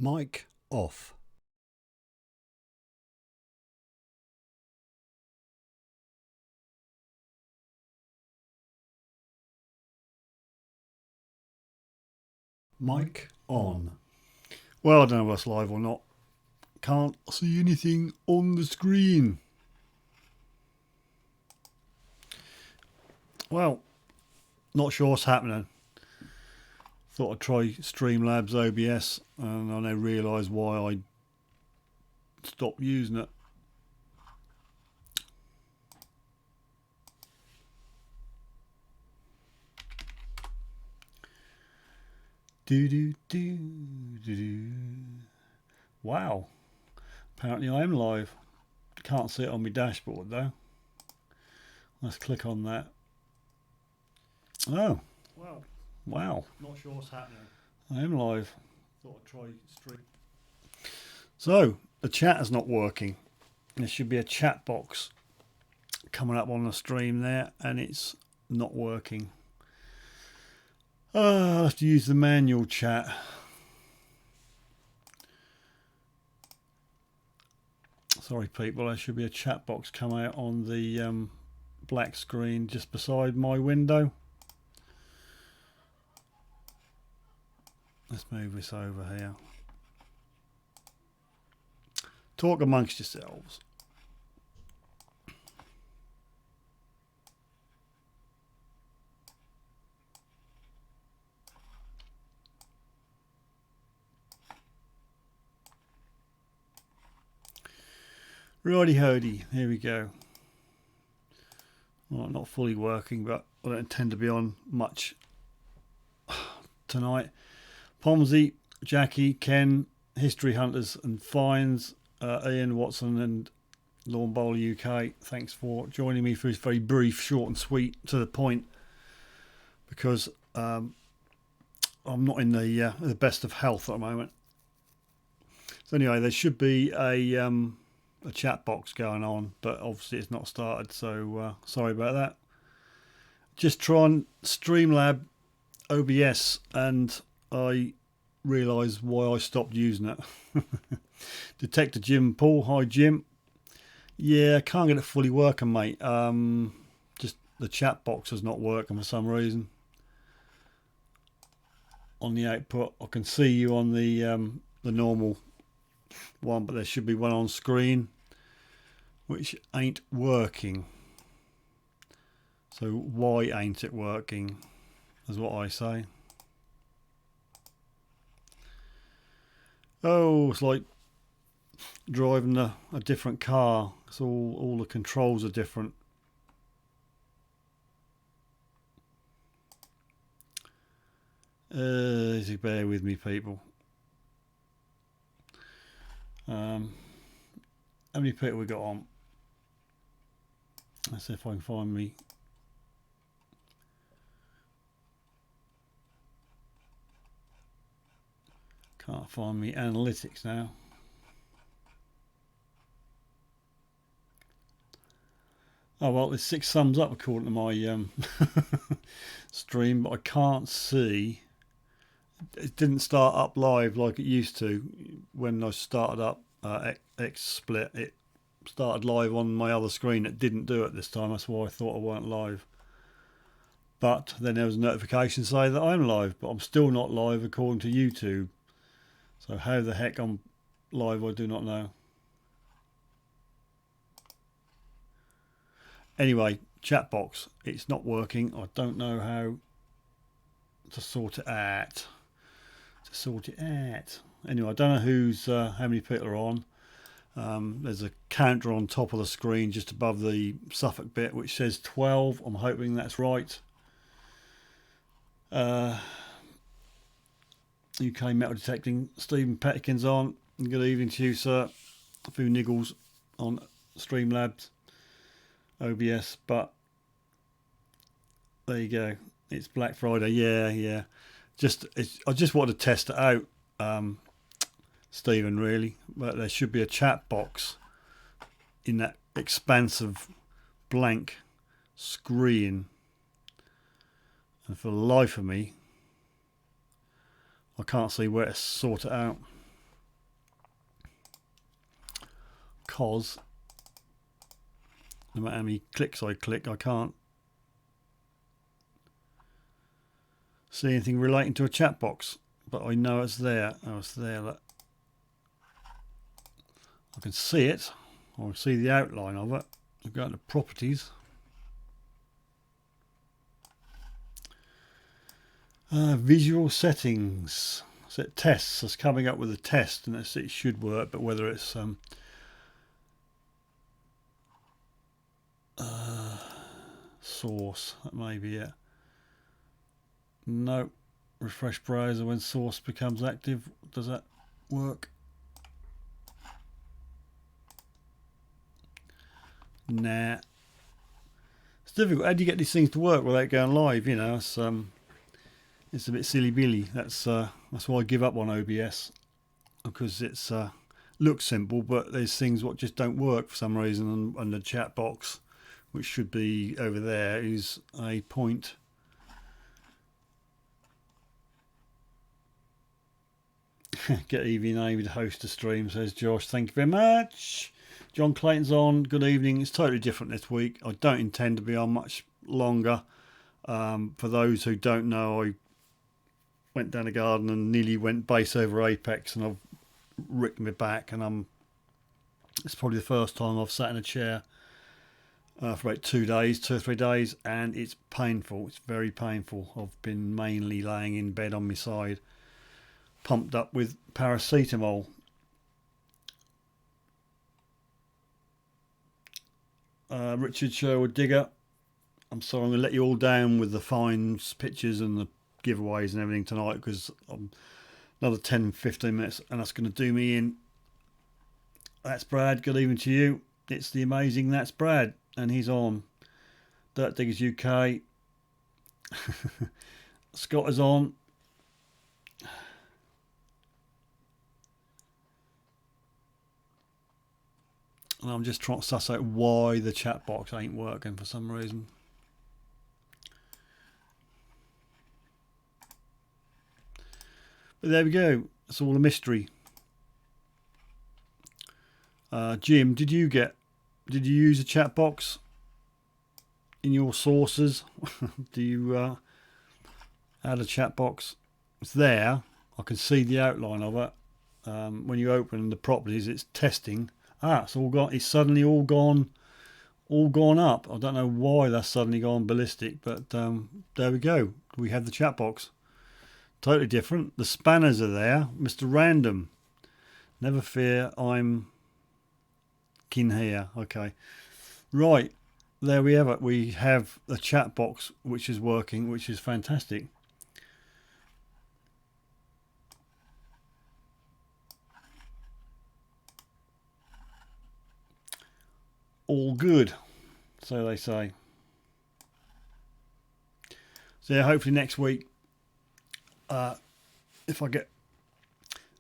Mic off. Mic on. Well, I don't know if that's live or not. Can't see anything on the screen. Well, not sure what's happening. Thought I'd try Streamlabs OBS and I now realise why I stopped using it. Wow. Apparently I am live. Can't see it on my dashboard though. Let's click on that. Oh. Wow. Not sure what's happening. I am live. Thought I'd try stream. So the chat is not working. There should be a chat box coming up on the stream there and it's not working. I have to use the manual chat. Sorry people, there should be a chat box come out on the black screen just beside my window. Let's move this over here. Talk amongst yourselves. Righty hody, here we go. Well, not fully working, but I don't intend to be on much tonight. Pomsey, Jackie, Ken, History Hunters and Finds, Ian Watson and Lawn Bowl UK, thanks for joining me for this very brief, short and sweet, to the point, because I'm not in the best of health at the moment. So anyway, there should be a chat box going on, but obviously it's not started, so sorry about that. Just try and Streamlab OBS and I realised why I stopped using it. Detector Jim Paul, hi Jim. Yeah, I can't get it fully working, mate. Just the chat box is not working for some reason. On the output, I can see you on the normal one, but there should be one on screen which ain't working. So why ain't it working is what I say. Oh, it's like driving a different car. It's all the controls are different. Bear with me, people. How many people we got on? Let's see if I can find me. Can't find me analytics now. Oh well, there's 6 thumbs up according to my stream, but I can't see. It didn't start up live like it used to when I started up XSplit. It started live on my other screen. It didn't do it this time. That's why I thought I weren't live. But then there was a notification saying that I'm live, but I'm still not live according to YouTube. So how the heck I'm live, I do not know. Anyway, chat box, it's not working. I don't know how to sort it out. Anyway, I don't know who's how many people are on. There's a counter on top of the screen just above the Suffolk bit which says 12. I'm hoping that's right. UK Metal Detecting, Stephen Pettikin's on. Good evening to you, sir. A few niggles on Streamlabs OBS, but there you go. It's Black Friday. Yeah. I just wanted to test it out, Stephen, really. But there should be a chat box in that expansive blank screen, and for the life of me I can't see where to sort it out. because no matter how many clicks I click, I can't see anything relating to a chat box. But I know it's there. Oh, it's there. Look. I can see it. I can see the outline of it. I'll go into properties. Visual settings. Set tests. It's coming up with a test, and it should work. But whether it's source, that may be it. No. Refresh browser when source becomes active. Does that work? Nah. It's difficult. How do you get these things to work without going live? You know, it's a bit silly billy. That's why I give up on OBS, because it's looks simple, but there's things what just don't work for some reason. And the chat box, which should be over there, is a point. Get Evie and Amy to host a stream, says Josh. Thank you very much. John Clayton's on. Good evening. It's totally different this week. I don't intend to be on much longer. For those who don't know, I went down the garden and nearly went base over apex, and I've ripped my back, and it's probably the first time I've sat in a chair for about 2 or 3 days, and it's painful. It's very painful. I've been mainly laying in bed on my side, pumped up with paracetamol. Richard Sherwood Digger, I'm sorry, I'm going to let you all down with the fines, pictures and the giveaways and everything tonight, because another 10-15 minutes and that's going to do me in. That's Brad. Good evening to you. It's the amazing That's Brad, and he's on. Dirt Diggers UK. Scott is on. And I'm just trying to suss out why the chat box ain't working for some reason. But there we go. It's all a mystery. Jim, did you use a chat box in your sources? Do you add a chat box? It's there. I can see the outline of it. When you open the properties, it's testing. It's all gone. It's suddenly all gone up. I don't know why that's suddenly gone ballistic, but there we go. We have the chat box. Totally different. The spanners are there. Mr. Random. Never fear, I'm kin here. Okay. Right. There we have it. We have a chat box which is working, which is fantastic. All good, so they say. So yeah, hopefully next week, if I get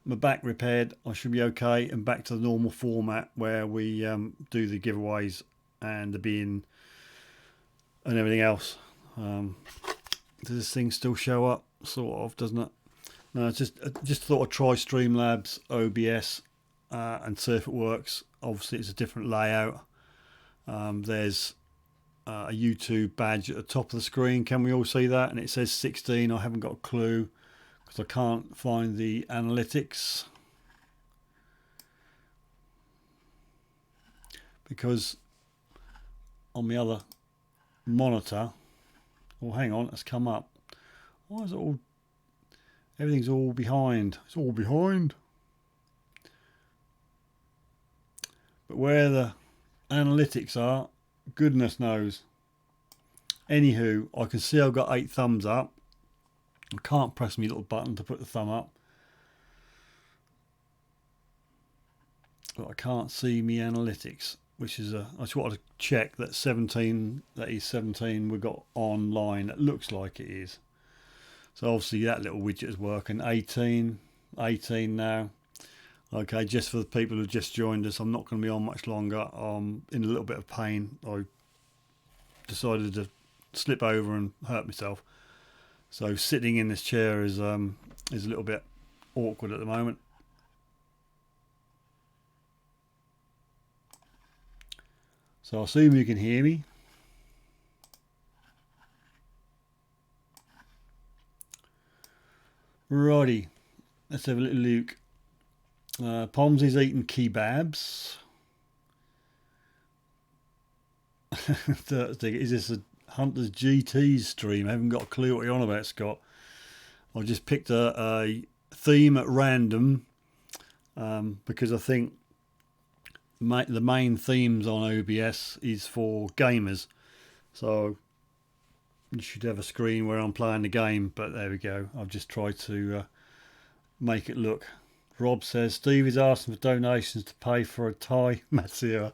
my back repaired, I should be okay and back to the normal format where we do the giveaways and the bin and everything else. Does this thing still show up? Sort of, doesn't it? No, I just thought I'd try Streamlabs OBS and see if it works. Obviously, it's a different layout. There's a YouTube badge at the top of the screen. Can we all see that? And it says 16. I haven't got a clue because I can't find the analytics, because on the other monitor, hang on, it's come up. Why is it all, everything's all behind? It's all behind. But where the analytics are, goodness knows. Anywho, I can see I've got 8 thumbs up. I can't press my little button to put the thumb up, but I can't see me analytics, which is I just wanted to check that 17, that is 17 we got online. It looks like it is. So obviously that little widget is working. 18 now. Okay, just for the people who just joined us, I'm not going to be on much longer. I'm in a little bit of pain. I decided to slip over and hurt myself. So sitting in this chair is a little bit awkward at the moment. So I assume you can hear me. Righty, let's have a little look. Pomsy's eating kebabs. Is this a Hunter's GT's stream? I haven't got a clue what you're on about, Scott. I just picked a theme at random because I think the main themes on OBS is for gamers. So you should have a screen where I'm playing the game, but there we go. I've just tried to make it look. Rob says Steve is asking for donations to pay for a tie. Matsuo.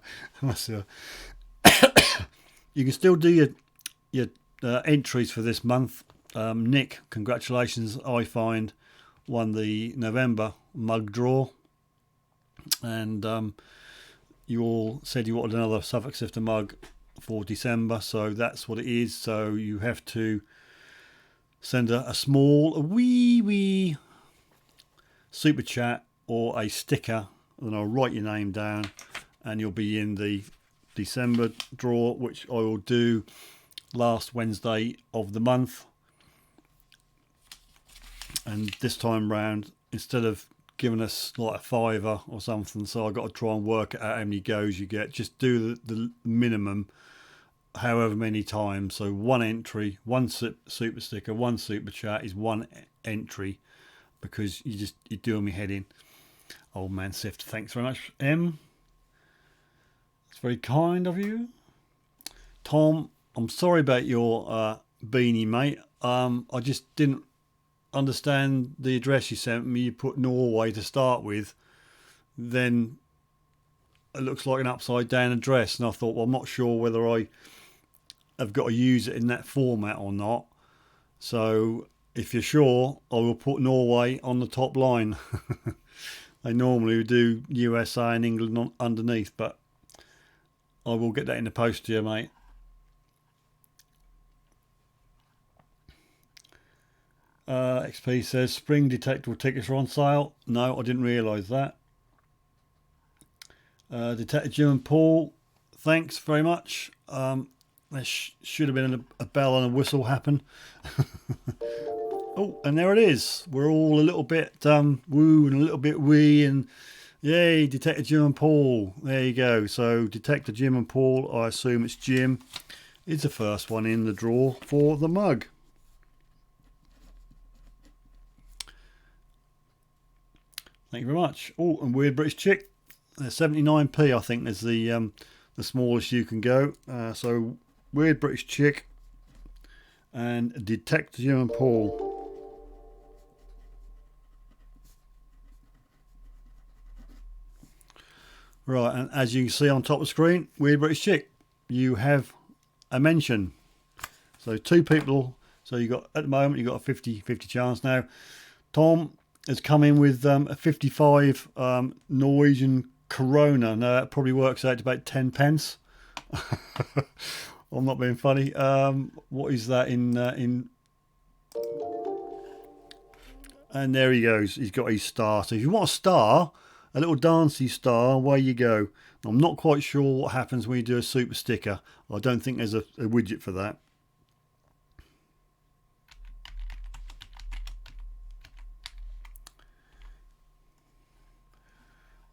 You can still do your entries for this month. Nick, congratulations. I find won the November mug draw, and you all said you wanted another Suffolk Sifter mug for December, so that's what it is. So you have to send a wee super chat or a sticker, and I'll write your name down, and you'll be in the December draw, which I will do last Wednesday of the month. And this time round, instead of giving us like a $5 or something, so I've got to try and work out how many goes you get. Just do the minimum, however many times. So one entry, one super sticker, one super chat is one entry, because you're doing me head in. Old man Sifter, thanks very much, M. It's very kind of you. Tom, I'm sorry about your beanie, mate. I just didn't understand the address you sent me. You put Norway to start with, then it looks like an upside down address, and I thought, well, I'm not sure whether I have got to use it in that format or not. So if you're sure, I will put Norway on the top line. They normally do USA and England underneath, but I will get that in the post to you, mate. XP says spring detectable tickets are on sale. No, I didn't realise that. Detective Jim and Paul, thanks very much. There should have been a bell and a whistle happen. Oh, and there it is. We're all a little bit woo and a little bit wee, and yay, Detective Jim and Paul. There you go. So Detective Jim and Paul, I assume it's Jim, is the first one in the draw for the mug. Thank you very much. Oh, and Weird British Chick, 79p I think is the smallest you can go. So Weird British Chick and Detective Jim and Paul. Right, and as you can see on top of the screen, Weird British Chick, you have a mention. So two people, so you got, at the moment, you've got a 50-50 chance now. Tom has come in with a 55 Norwegian Corona. Now that probably works out to about 10 pence. I'm not being funny. What is that in and there he goes. He's got his star. So if you want a star, a little dancey star, away you go. I'm not quite sure what happens when you do a super sticker. I don't think there's a widget for that.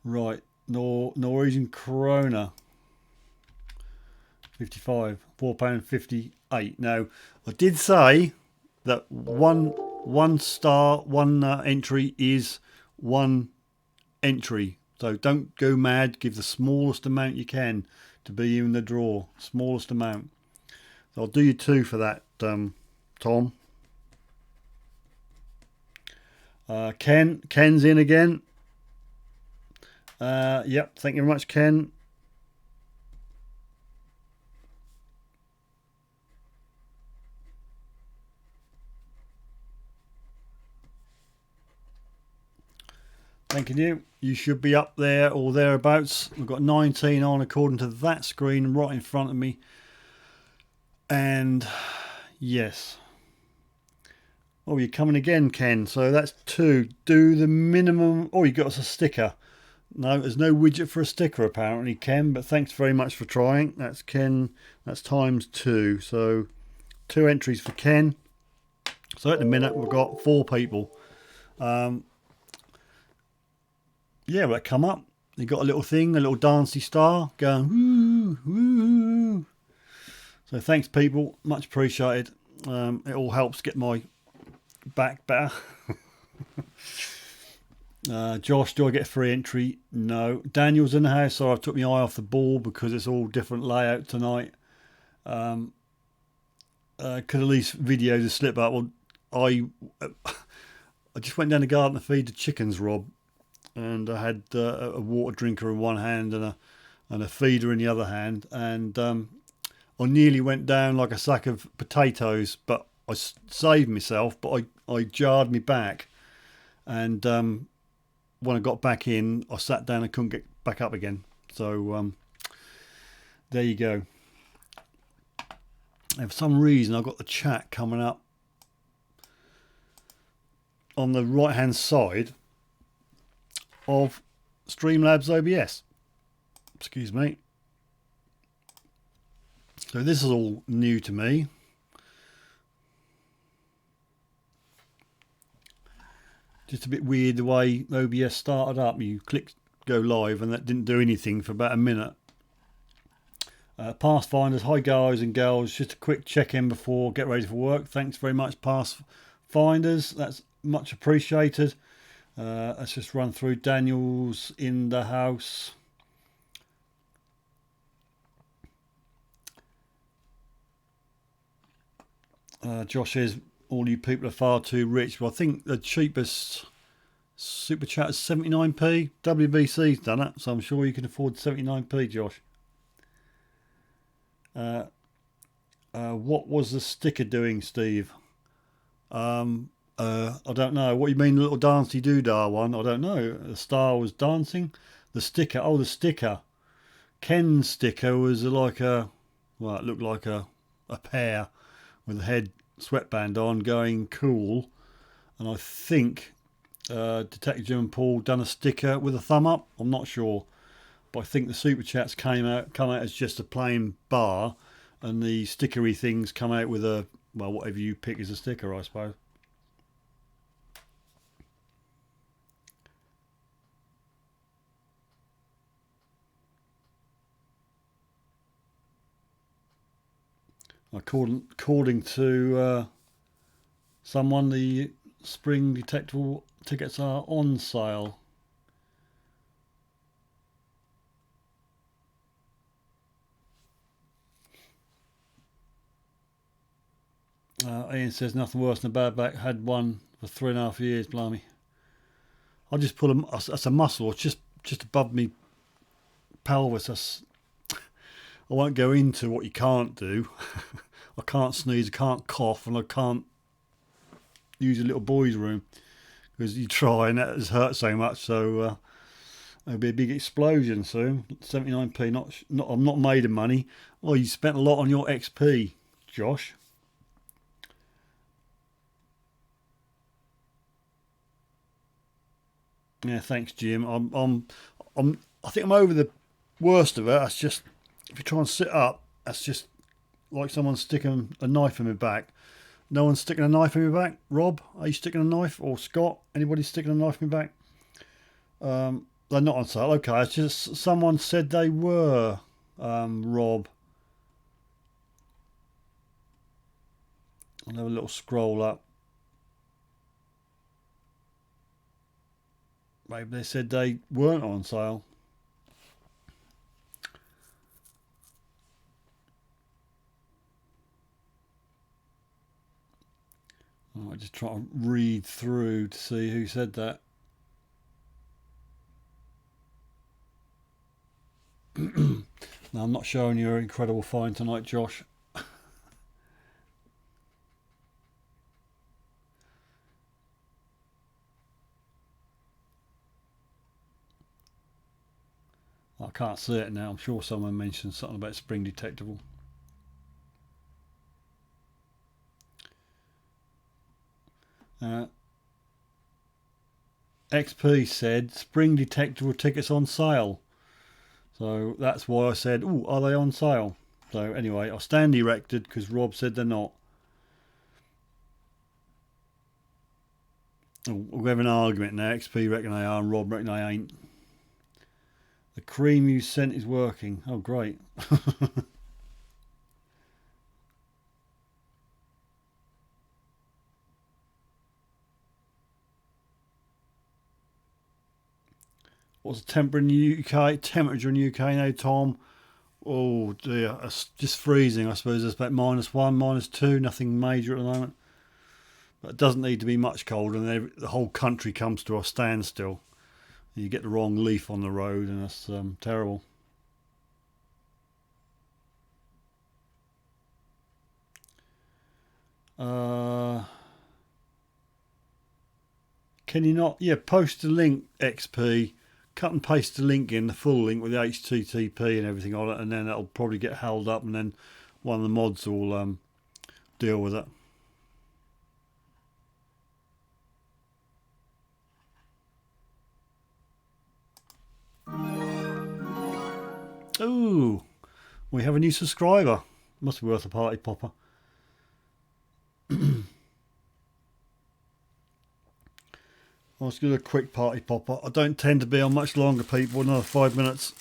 Right, Norwegian Corona, 55, £4.58. Now, I did say that one star, one entry is one entry. So don't go mad. Give the smallest amount you can to be in the draw. Smallest amount. So I'll do you two for that, Tom. Ken's in again. Yep, thank you very much, Ken. Thanking you. You should be up there or thereabouts. We've got 19 on according to that screen right in front of me. And yes. Oh, you're coming again, Ken. So that's two. Do the minimum. Oh, you got us a sticker. No, there's no widget for a sticker apparently, Ken, but thanks very much for trying. That's Ken, that's times 2. So 2 entries for Ken. So at the minute we've got 4 people. Yeah, well, that come up. You got a little thing, a little dancey star going woo, woo. So thanks, people. Much appreciated. It all helps get my back better. Josh, do I get a free entry? No. Daniel's in the house, so I've took my eye off the ball because it's all different layout tonight. Could at least video the slip up. Well, I just went down the garden to feed the chickens, Rob, and I had a water drinker in one hand and a feeder in the other hand, and I nearly went down like a sack of potatoes, but I saved myself. But I jarred me back, and when I got back in, I sat down and couldn't get back up again. So there you go. And for some reason, I've got the chat coming up on the right hand side of Streamlabs OBS. Excuse me. So this is all new to me. Just a bit weird the way OBS started up. You click go live and that didn't do anything for about a minute. Pathfinders, hi guys and girls. Just a quick check-in before get ready for work. Thanks very much, Pathfinders. That's much appreciated. Let's just run through. Daniel's in the house. Josh says all you people are far too rich. Well, I think the cheapest super chat is 79p. WBC's done it, so I'm sure you can afford 79p, Josh. What was the sticker doing, Steve? I don't know. What you mean, the little dancey doodah one? I don't know. The star was dancing. The sticker. Oh, the sticker. Ken's sticker was like a, well, it looked like a pear with a head sweatband on, going cool. And I think Detective Jim and Paul done a sticker with a thumb up. I'm not sure, but I think the super chats come out as just a plain bar, and the stickery things come out with a, well, whatever you pick as a sticker, I suppose. According to someone, the spring detectable tickets are on sale. Ian says nothing worse than a bad back. Had one for 3.5 years. Blimey. I'll just pull them. That's a muscle. It's just above me pelvis. I won't go into what you can't do. I can't sneeze, I can't cough, and I can't use a little boy's room because you try and that has hurt so much. So there'll be a big explosion soon. 79p. Not. I'm not made of money. Well, you spent a lot on your XP, Josh. Yeah, thanks, Jim. I think I'm over the worst of it. That's just, if you try and sit up, that's just like someone sticking a knife in my back. No one's sticking a knife in my back. Rob, are you sticking a knife? Or Scott, anybody sticking a knife in my back? They're not on sale. Okay, it's just someone said they were. Rob, I'll have a little scroll up. Maybe they said they weren't on sale. I just try to read through to see who said that. No, I'm not showing you an incredible find tonight, Josh. I can't see it now. I'm sure someone mentioned something about spring detectable. XP said spring detector tickets on sale. So that's why I said, oh, are they on sale? So anyway, I'll stand erected because Rob said they're not. We're having an argument now. XP reckon they are and Rob reckon they ain't. The cream you sent is working. Oh, great. What's the temperature in the UK? Temperature in the UK now, Tom? Oh dear, it's just freezing. I suppose it's about -1, -2. Nothing major at the moment. But it doesn't need to be much colder, and the whole country comes to a standstill. You get the wrong leaf on the road, and that's terrible. Can you not? Yeah, post the link, XP. Cut and paste the link in, the full link with the HTTP and everything on it, and then it'll probably get held up, and then one of the mods will deal with it. Ooh, we have a new subscriber. Must be worth a party popper. Let's do a quick party popper. I don't tend to be on much longer, people. Another 5 minutes.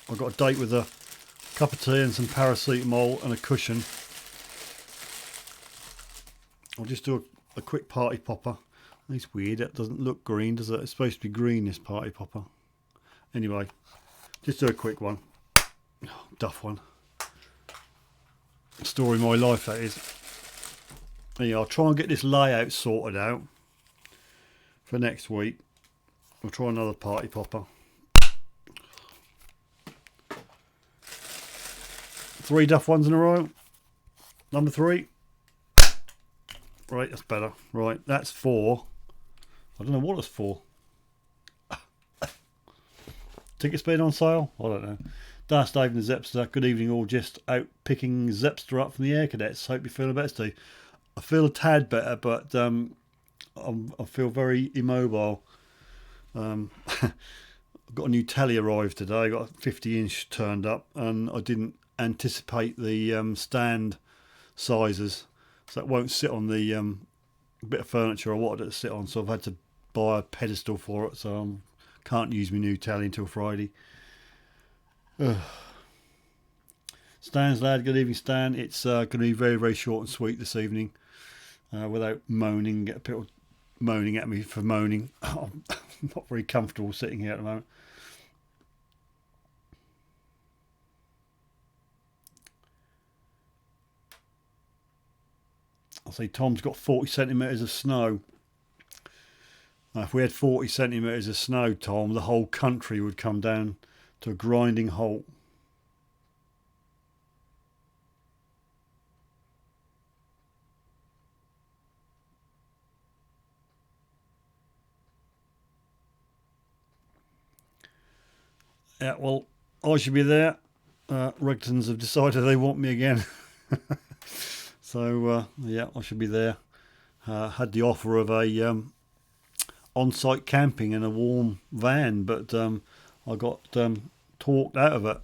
I've got a date with a cup of tea and some paracetamol and a cushion. I'll just do a quick party popper. It's weird. It doesn't look green, does it? It's supposed to be green, this party popper. Anyway, just do a quick one. Oh, duff one. Story of my life, that is. Yeah, I'll try and get this layout sorted out for next week. We'll try another party popper. 3 duff ones in a row. Number 3. Right, that's better. Right, that's 4. I don't know what it's for. Tickets being on sale? I don't know. Das Dave and Zepster, good evening all. Just out picking Zepster up from the Air Cadets. Hope you're feeling better, Steve. I feel a tad better, but I feel very immobile. I've got a new telly arrived today. I got a 50-inch turned up, and I didn't anticipate the stand sizes, so it won't sit on the bit of furniture I wanted it to sit on. So I've had to buy a pedestal for it. So I can't use my new telly until Friday. Stan's lad, good evening, Stan. It's going to be very, very short and sweet this evening. Without moaning, get people moaning at me for moaning. I'm not very comfortable sitting here at the moment. I see Tom's got 40 centimetres of snow. If we had 40 centimetres of snow, Tom, the whole country would come down to a grinding halt. Yeah, well, I should be there. Regtons have decided they want me again. So, yeah, I should be there. Had the offer of a on-site camping in a warm van, but I got talked out of it.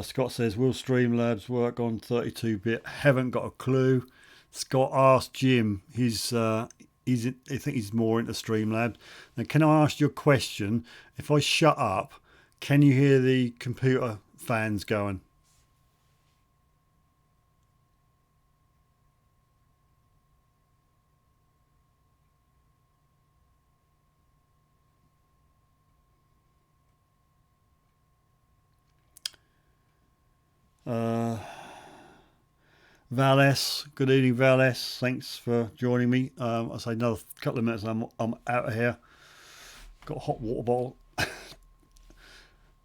Scott says, will Streamlabs work on 32-bit? Haven't got a clue. Scott asked Jim. I think he's more into Streamlabs. Now, can I ask you a question? If I shut up, can you hear the computer fans going? Valles, good evening, Valles. Thanks for joining me. I'll say another couple of minutes and I'm out of here. Got a hot water bottle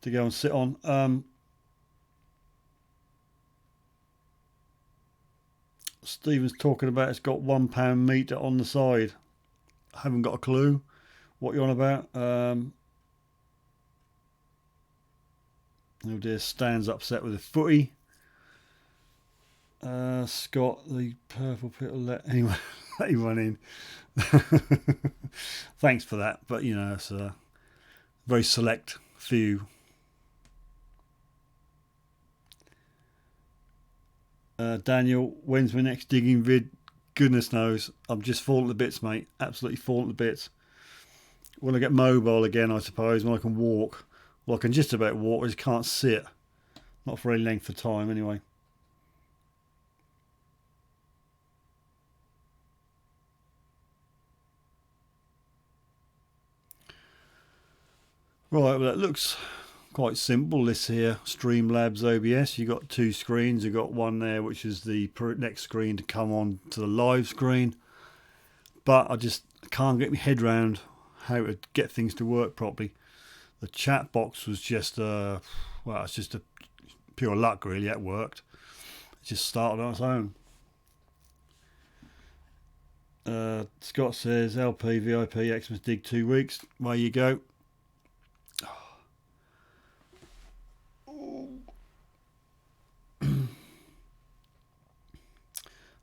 to go and sit on. Stephen's talking about it's got £1 meter on the side. I haven't got a clue what you're on about. Oh dear, Stan's upset with the footy. Scott, the purple pit will let anyone, anyone in. Thanks for that, but you know, it's a very select few. Daniel, when's my next digging vid? Goodness knows. I'm just falling to bits, mate. Absolutely falling to bits. When I get mobile again, I suppose, when I can walk. Well, I can just about walk, I just can't sit. Not for any length of time, anyway. Right, well, that looks quite simple, this here Streamlabs OBS. You've got two screens. You've got one there which is the next screen to come on to the live screen, but I just can't get my head around how to get things to work properly. The chat box was just well, it's just a pure luck really. It worked. It just started on its own. Scott says LP VIP Xmas dig 2 weeks. There you go.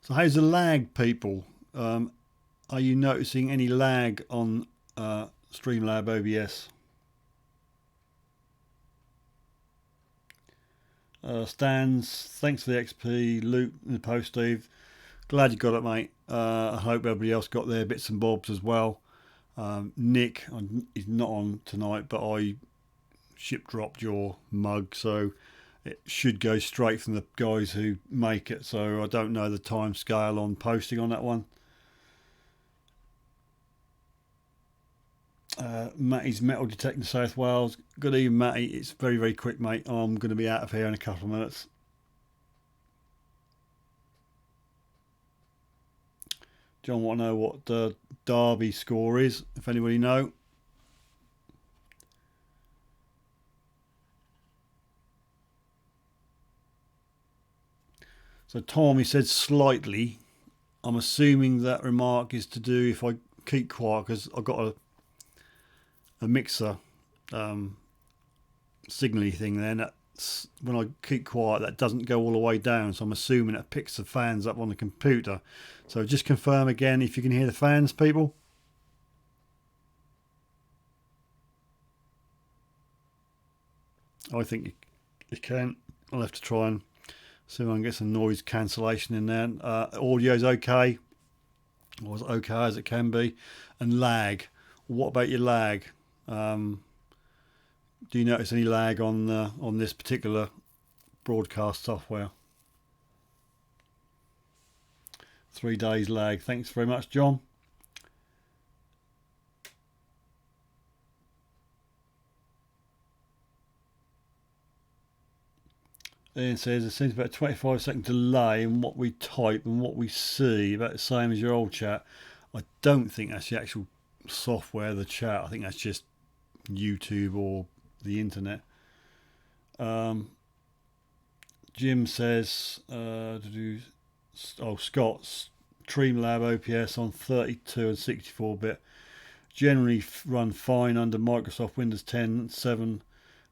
So how's the lag, people? Are you noticing any lag on Streamlab OBS? Stans, thanks for the XP loot in the post, Steve. Glad you got it, mate. I hope everybody else got their bits and bobs as well. Nick, he's not on tonight, but I ship dropped your mug, so it should go straight from the guys who make it. So I don't know the time scale on posting on that one. Matty's Metal Detecting South Wales. Good evening, Matty. It's very, very quick, mate. I'm going to be out of here in a couple of minutes. John want to know what the Derby score is, if anybody know. So Tommy said slightly. I'm assuming that remark is to do if I keep quiet, because I've got a mixer signally thing there, and that's, when I keep quiet, that doesn't go all the way down, so I'm assuming it picks the fans up on the computer. So just confirm again if you can hear the fans, people. I think you can. I'll have to try and see if I can get some noise cancellation in there. Audio's okay, or as okay as it can be. And lag, what about your lag? Do you notice any lag on this particular broadcast software? 3 days lag. Thanks very much, John. Ian says there seems about a 25-second delay in what we type and what we see, about the same as your old chat. I don't think that's the actual software, the chat. I think that's just YouTube or the internet. Jim says, Scott's Streamlab OPS on 32 and 64-bit generally run fine under Microsoft Windows 10 7,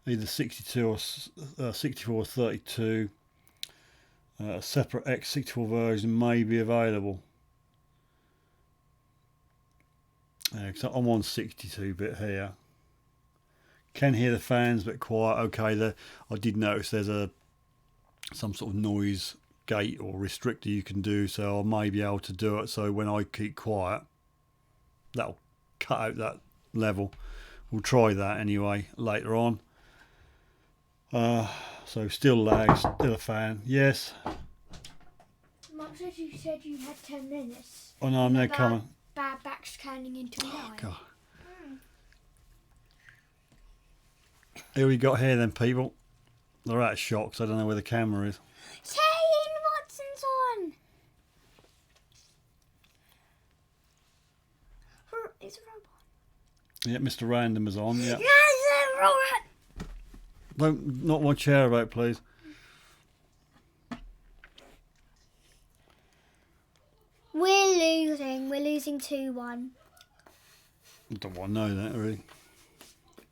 either 62 or 64 or 32. A separate x64 version may be available. So I'm on 62-bit here. Can hear the fans, but quiet. Okay, I did notice there's some sort of noise gate or restrictor you can do, so I may be able to do it. So when I keep quiet, that'll cut out that level. We'll try that anyway later on. So still lag, still a fan. Yes. Mum said you had 10 minutes. Oh no, I'm now coming. Bad back scanning into the eye. God. Who we got here then, people? They're out of shock, so I don't know where the camera is. Shane Watson's on! It's a robot. Yeah, Mr. Random is on, yeah. Yes, a robot! Don't knock my chair about, please. We're losing 2-1. I don't want to know that, really.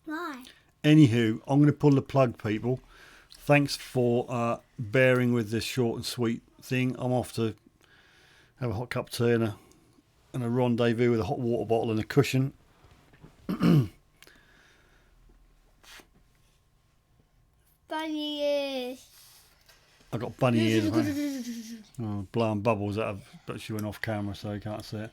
Why? Anywho, I'm going to pull the plug, people. thanks for bearing with this short and sweet thing. I'm off to have a hot cup of tea and a rendezvous with a hot water bottle and a cushion. Bunny ears. I got bunny ears. Oh, blowing bubbles out of, but she went off camera, so you can't see it.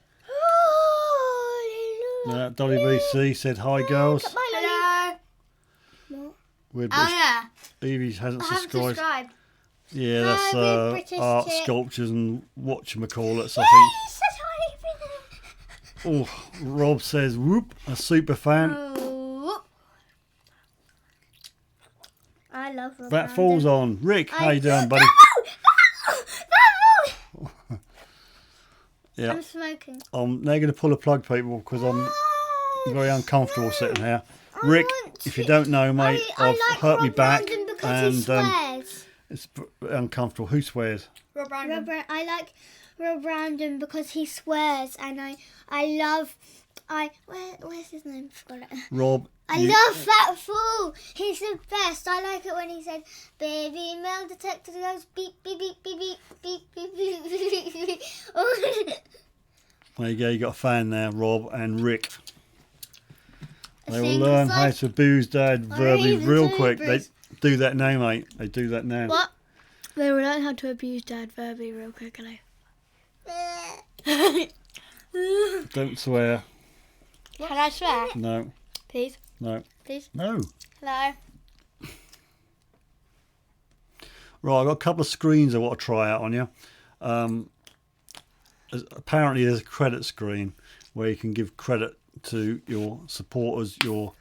WBC said hi, girls. Hello. What? Weird Oh yeah. Evie hasn't I haven't subscribed. subscribed. Yeah, Hi, that's weird British art chick. sculptures and whatchamacallits, I Yes, that's think. Oh, Rob says, whoop, a super fan. Oh. I love Rob That falls on. Rick, how I- you doing, buddy? Yeah, I'm smoking. I'm now going to pull a plug, people, because I'm very uncomfortable sitting here. Rick, if you don't know, mate, I've hurt my back and it's uncomfortable. Who swears? I like Rob Random because he swears, and where's his name? Forgot it. Rob. I love Fat Fool. He's the best. I like it when he said, "Baby metal detector goes beep beep beep beep beep beep beep beep beep beep." There you go. You got a fan there, Rob and Rick. They will Things learn like- how to abuse Dad verbally even real do quick. They Bruce. do that now, mate. They do that now. What? They will learn how to abuse Dad verbally real quickly. Don't swear. Can I swear? No. Please? No. Please? No. Hello? Right, I've got a couple of screens I want to try out on you. Apparently there's a credit screen where you can give credit to your supporters, your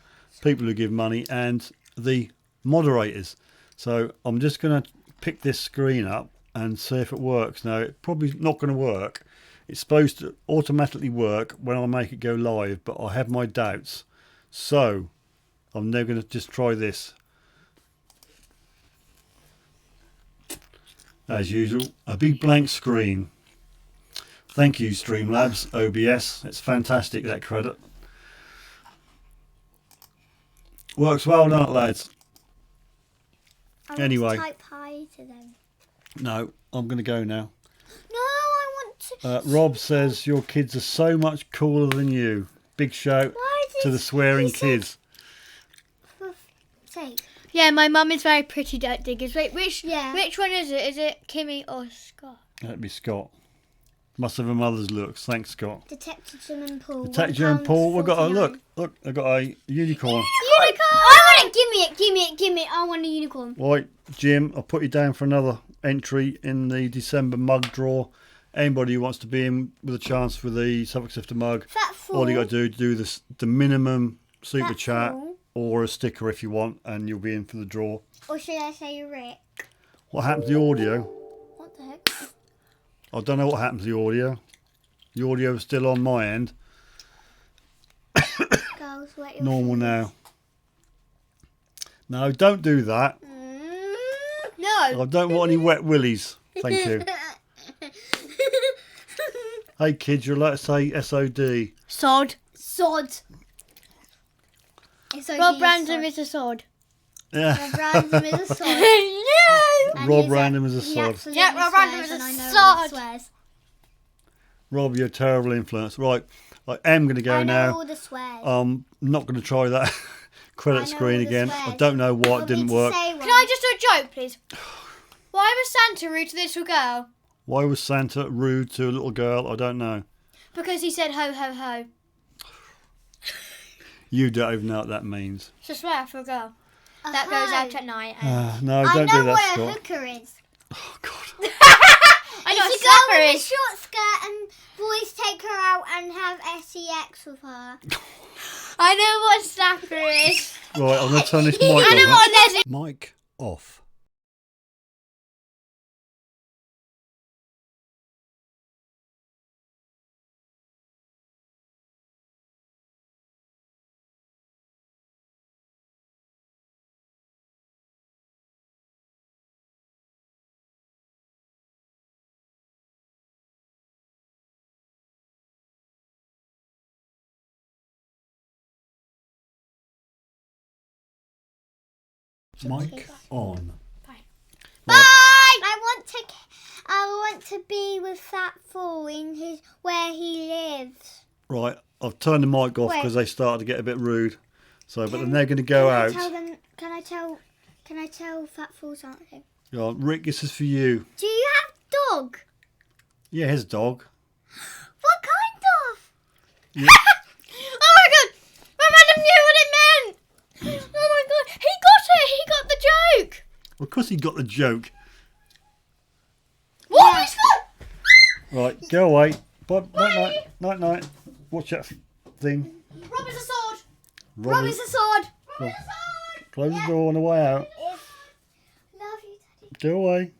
people who give money, and the moderators. So I'm just going to pick this screen up and see if it works. Now, it's probably not going to work. It's supposed to automatically work when I make it go live, but I have my doubts. So I'm now going to just try this. As usual, a big blank screen. Thank you, Streamlabs, OBS. It's fantastic, that credit. Works well, doesn't it, lads? Anyway. Type hi to them. No, I'm going to go now. No, I want to. Rob says your kids are so much cooler than you. Big shout Why did to the swearing he say- kids. For sake. Yeah, my mum is very pretty, Dirt Diggers. Wait, which one is it? Is it Kimmy or Scott? That'd be Scott. Must have a mother's looks. Thanks, Scott. Detective Jim and Paul. Detective and Paul. We've got a look. I got a unicorn. Unicorn! I want it. Give me it. I want a unicorn. Right, Jim, I'll put you down for another entry in the December mug draw. Anybody who wants to be in with a chance for the Suffolk Sifter mug, Fat Fool. all you got to do this the minimum super Fat chat Fool. or a sticker if you want, and you'll be in for the draw. Or should I say Rick? What happened to the audio? What the heck? I don't know what happened to the audio. The audio is still on my end. Girls, wet your Normal shoes. now. No, don't do that. No. I don't want any wet willies. Thank you. Hey kids, you're allowed to say SOD. Sod. Sod. It's Rob Random is a sod. Yeah. Rob Random is a sod. No! And Rob he's Random is a he sod. absolutely Yeah, Rob Random swears, is a and I know sod. Rob swears. Rob, you're a terrible influence. Right, I am going to go I know now. all the swears. I'm not going to try that credit I know screen all the again. swears. I don't know why Want it didn't me to work. say one? Can I just do a joke, please? Why was Santa rude to this little girl? Why was Santa rude to a little girl? I don't know. Because he said ho ho ho. You don't even know what that means. It's a swear for a girl. That goes out at night. And No, I don't know do that, what a Scott. hooker is. Oh, God. I know It's what a girl a with slapper a is. short skirt and boys take her out and have sex with her. I know what a slapper is. Right, I'm going to turn this mic I know off. what a les- Mic off. Mic on. I want to be with Fat Fool in where he lives. Right, I've turned the mic off because they started to get a bit rude. So, but then they're going to go out. Can I tell Fat Fool something? Yeah, Rick, this is for you. Do you have dog? Yeah, his dog. What kind of? Yeah. Oh my god! My madam knew what it meant! Oh my god! He got it! He got the joke! Well, of course he got the joke. What? Yeah. He's got... Right, go away. Bye, night, night, night. Watch that thing. Rob is a sword! Rob Rob is a sword! Go. Rob is a sword! Close the door on the way out. Love you, Daddy. Go away. Love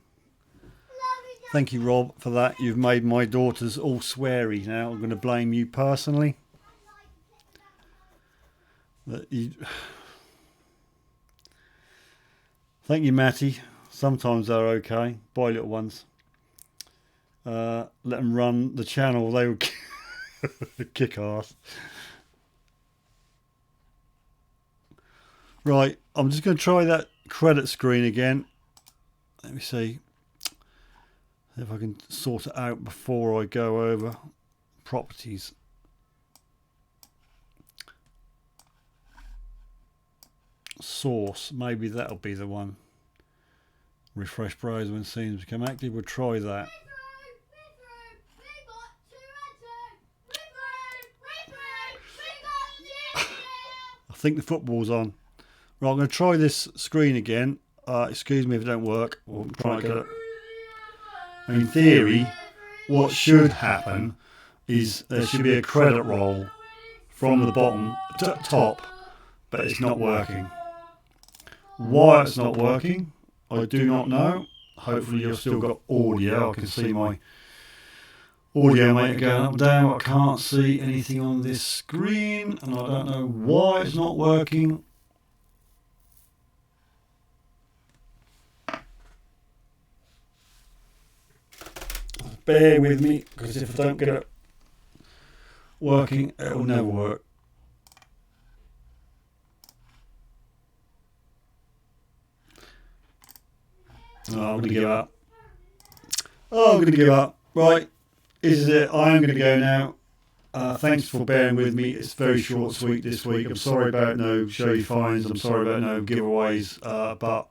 you, Daddy. Thank you, Rob, for that. You've made my daughters all sweary now. I'm going to blame you personally. Thank you, Matty. Sometimes they're okay. Bye, little ones. Let them run the channel. They will kick ass. Right, I'm just going to try that credit screen again. Let me see if I can sort it out before I go over properties. Source, maybe that'll be the one. Refresh browser when scenes become active. We'll try that. I think the football's on. Right, I'm going to try this screen again. Excuse me if it don't work. We'll try and get it. In theory, what should happen is there should be a credit roll from the bottom to top, but it's not working. Why it's not working, I do not know. Hopefully you've still got audio. I can see my audio meter going up and down. I can't see anything on this screen, and I don't know why it's not working. Bear with me, because if I don't get it working, it will never work. Oh, I'm going to give up. Oh, I'm going to give up. Right, this is it. I am going to go now. Thanks for bearing with me. It's very short, sweet this week. I'm sorry about no show you finds. I'm sorry about no giveaways. But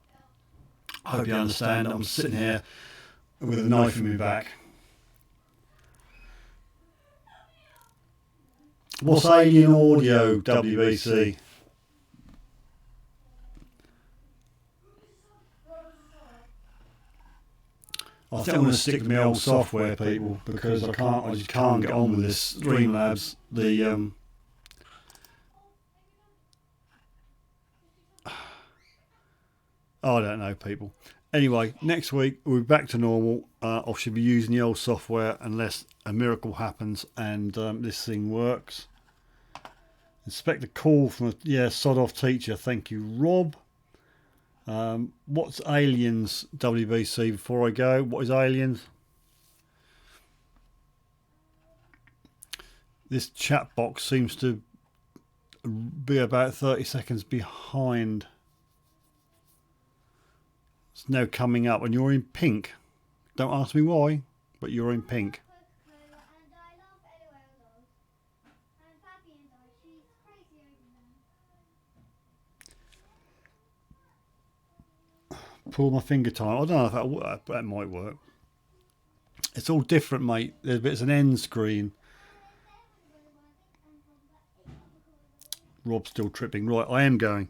I hope you understand. I'm sitting here with a knife in my back. What's Alien Audio, WBC? I think I'm going to stick with my old software, people, because I just can't get on with this Streamlabs. I don't know, people. Anyway, next week we'll be back to normal. I should be using the old software unless a miracle happens and this thing works. Expect a call from a sod off teacher. Thank you, Rob. What's Aliens, WBC, before I go? What is Aliens? This chat box seems to be about 30 seconds behind. It's now coming up and you're in pink. Don't ask me why, but you're in pink. Pull my finger time. I don't know if that'll work, but that might work. It's all different, mate. It's an end screen. Rob's still tripping. Right, I am going.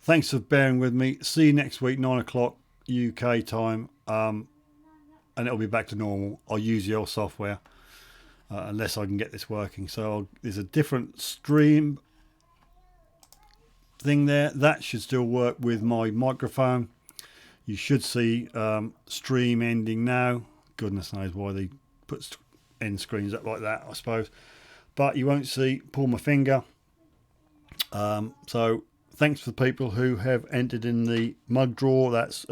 Thanks for bearing with me. See you next week, 9 o'clock UK time. And it'll be back to normal. I'll use the old software unless I can get this working. So there's a different stream thing there. That should still work with my microphone. You should see stream ending now. Goodness knows why they put end screens up like that, I suppose. But you won't see. Pull my finger. So thanks for the people who have entered in the mug draw. That's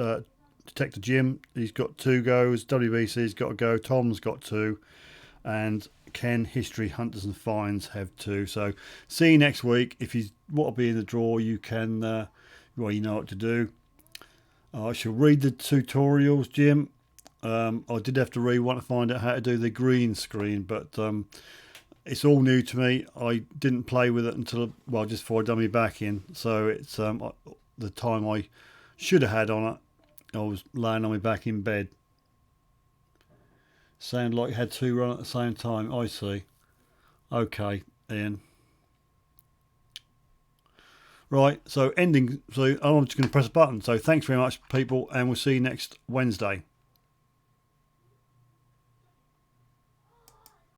Detector Jim. He's got 2 goes. WBC's got a go. Tom's got 2. And Ken, History, Hunters and Finds have 2. So see you next week. If you want to be in the draw, you can, well, you know what to do. I shall read the tutorials, Jim. I did have to read one to find out how to do the green screen, but it's all new to me. I didn't play with it until, well, just before I done my back in. So it's the time I should have had on it, I was laying on my back in bed. Sound like it had two run at the same time. I see. Okay, Ian. Right, so ending. So I'm just going to press a button. So thanks very much, people, and we'll see you next Wednesday.